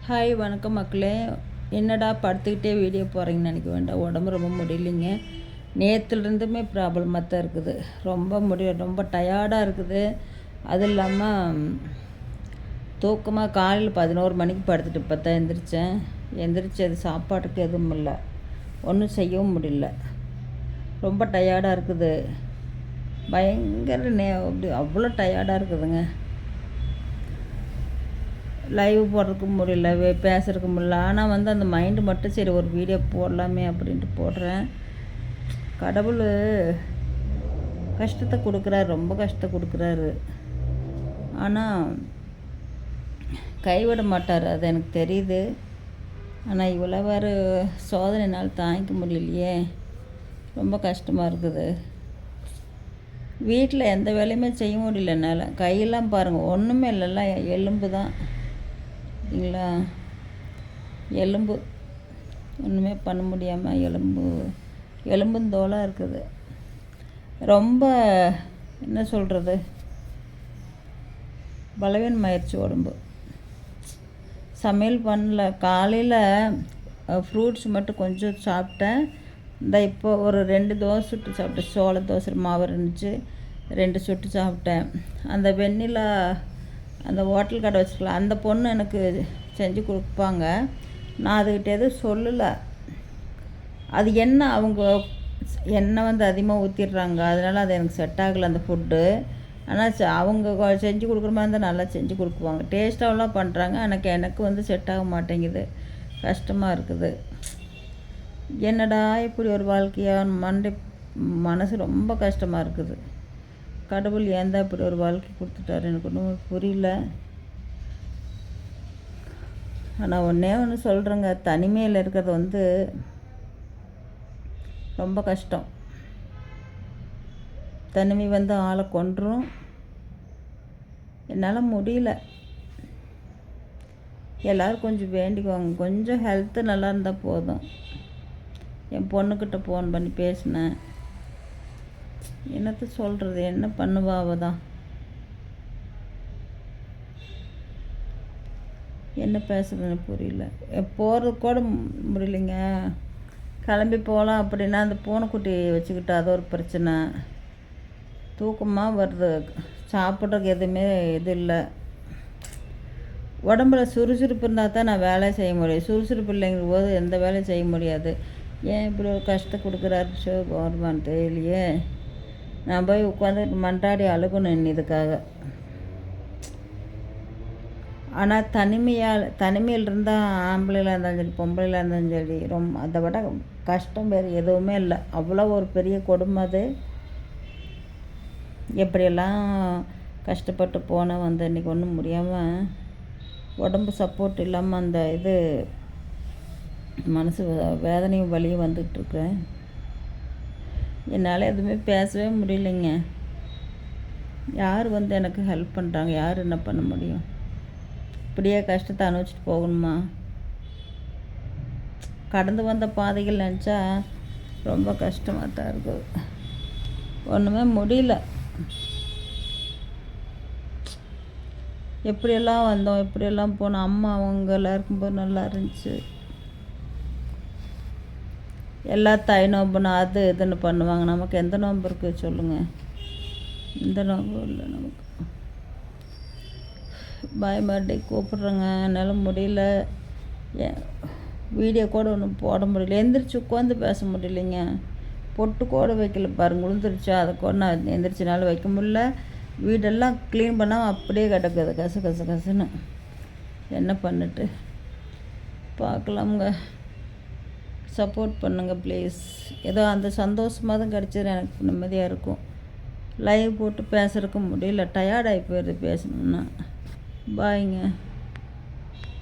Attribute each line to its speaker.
Speaker 1: Hi வணக்கம் மக்களே. என்னடா படுத்துக்கிட்டே வீடியோ போகிறீங்கன்னு நினைக்க வேண்டாம். உடம்பு ரொம்ப முடியலைங்க. நேற்றுலேருந்துமே ப்ராப்ளமாக தான் இருக்குது. ரொம்ப டயர்டாக இருக்குது. அது இல்லாமல் தூக்கமாக காலையில் 11 மணிக்கு படுத்துட்டு இப்போ தான் எந்திரிச்சு அது சாப்பாட்டுக்கு எதுவும் இல்லை, ஒன்றும் செய்யவும் முடியல. ரொம்ப டயர்டாக இருக்குது. பயங்கர அப்படி அவ்வளோ டயர்டாக இருக்குதுங்க. லைவ் போடுறதுக்கு முடியல, பேசுறதுக்கு முடியல. ஆனால் அந்த மைண்டு மட்டும் சரி ஒரு வீடியோ போடலாமே அப்படின்ட்டு போடுறேன். கடவுள் கஷ்டத்தை கொடுக்குறாரு, ரொம்ப கஷ்டத்தை கொடுக்குறாரு. ஆனால் கைவிட மாட்டார், அது எனக்கு தெரியுது. ஆனால் இவ்வளோ வேறு சோதனைனால் தாங்கிக்க முடியலையே, ரொம்ப கஷ்டமாக இருக்குது. வீட்டில் எந்த வேலையுமே செய்ய முடியல என்னால். கையெல்லாம் பாருங்கள், ஒன்றுமே இல்லைல்ல, எலும்பு தான் இல்லைங்களா, எலும்பு ஒன்றுமே பண்ண முடியாமல் எலும்பும் தோலாக இருக்குது. ரொம்ப என்ன சொல்கிறது, பலவீனமாயிடுச்சு உடம்பு. சமையல் பண்ணல. காலையில் ஃப்ரூட்ஸ் மட்டும் கொஞ்சம் சாப்பிட்டேன். இப்போ ஒரு 2 தோசை சுட்டு சாப்பிட்டேன். சோள தோசை மாவு இருந்துச்சு, 2 சுட்டு சாப்பிட்டேன். அந்த வெண்ணிலா அந்த ஹோட்டல் கடை வச்சுருக்கலாம், அந்த பொண்ணு எனக்கு செஞ்சு கொடுப்பாங்க. நான் அதுக்கிட்ட எதுவும் சொல்லலை. அது அவங்க எண்ணெய் அதிகமாக ஊற்றிடுறாங்க, அதனால் அது எனக்கு செட் ஆகலை அந்த ஃபுட்டு. ஆனால் அவங்க செஞ்சு கொடுக்குற மாதிரி இருந்தால் நல்லா செஞ்சு கொடுக்குவாங்க, டேஸ்ட்டாகலாம் பண்ணுறாங்க. எனக்கு செட் ஆக மாட்டேங்குது, கஷ்டமாக இருக்குது. என்னடா இப்படி ஒரு வாழ்க்கையாக மனசு ரொம்ப கஷ்டமாக இருக்குது. கடவுள் ஏன் தான் இப்படி ஒரு வாழ்க்கை கொடுத்துட்டாரு எனக்கு ஒன்றும் புரியல. ஆனால் ஒன்று சொல்கிறேங்க, தனிமையில் இருக்கிறது ரொம்ப கஷ்டம். தனிமை ஆளை கொன்றும். என்னால் முடியல. எல்லோரும் கொஞ்சம் வேண்டிக்குவாங்க, கொஞ்சம் ஹெல்த்து நல்லா இருந்தால் போதும். என் பொண்ணுக்கிட்ட ஃபோன் பண்ணி பேசினேன். என்னத்த சொல்கிறது, என்ன பண்ணுவா அவ தான். என்ன பேசுறதுன்னு புரியல. போகிறது கூட முடியலைங்க. கிளம்பி போகலாம் அப்படின்னா அந்த பூனைக்குட்டி வச்சுக்கிட்டு அது ஒரு பிரச்சனை. தூக்கமாக வருது, சாப்பிட்றதுக்கு எதுவுமே இது இல்லை. உடம்புல சுறுசுறுப்பு இருந்தால் தான் நான் வேலையை செய்ய முடியும். சுறுசுறுப்பு இல்லைங்கிற போது எந்த வேலையும் செய்ய முடியாது. ஏன் இப்படி ஒரு கஷ்டம் கொடுக்குறாரு கவர்மெண்ட் தெரியலையே. நான் போய் உட்காந்து மன்றாடி அழுகணும் இதுக்காக. ஆனால் தனிமையில் இருந்தால் ஆம்பளையில் இருந்தாலும் சரி பொம்பளையில் இருந்தாலும் சரி அதை விட கஷ்டம் வேறு எதுவுமே இல்லை. அவ்வளோ ஒரு பெரிய கொடுமை அது. எப்படியெல்லாம் கஷ்டப்பட்டு போனேன் இன்றைக்கி ஒன்றும் முடியாமல், உடம்பு சப்போர்ட் இல்லாமல் அந்த மனசு வேதனையும் வலியும் வந்துட்டுருக்குறேன். என்னால் எதுவுமே பேசவே முடியலைங்க. யார் எனக்கு ஹெல்ப் பண்ணுறாங்க, யார் என்ன பண்ண முடியும்? இப்படியே கஷ்டத்தை அனுபவிச்சுட்டு போகணுமா? கடந்து வந்த பாதைகள் நினச்சா ரொம்ப கஷ்டமாக தான் இருக்குது. ஒன்றுமே முடியல. எப்படியெல்லாம் வந்தோம், எப்படியெல்லாம் போனோம். அம்மா அவங்களாம் இருக்கும்போது நல்லா இருந்துச்சு. எல்லா தாய் நோம்புனா அது இதுன்னு பண்ணுவாங்க. நமக்கு எந்த நோம்பு இருக்குது சொல்லுங்கள்? எந்த நோம்பும் இல்லை நமக்கு. பயமாட்டி கூப்பிட்றேங்க, என்னால் முடியல. வீடியோ கூட ஒன்றும் போட முடியல. எந்திரிச்சு உட்காந்து பேச முடியலைங்க. பொட்டு கூட வைக்கல பாருங்க, விழுந்துருச்சா, அதை கூட நான் எந்திரிச்சினாலும் வைக்க முடியல. வீடெல்லாம் க்ளீன் பண்ணால் அப்படியே கிடக்குது கசன்னு. என்ன பண்ணிட்டு பார்க்கலாமுங்க. சப்போர்ட் பண்ணுங்கள் ப்ளீஸ். ஏதோ அந்த சந்தோஷமாக தான் கிடச்சது, எனக்கு நிம்மதியாக இருக்கும். லைவ் போட்டு பேசுகிறதுக்கு முடியல, டயர்டாகி போயிடுது பேசணுன்னா. பாய்ங்க.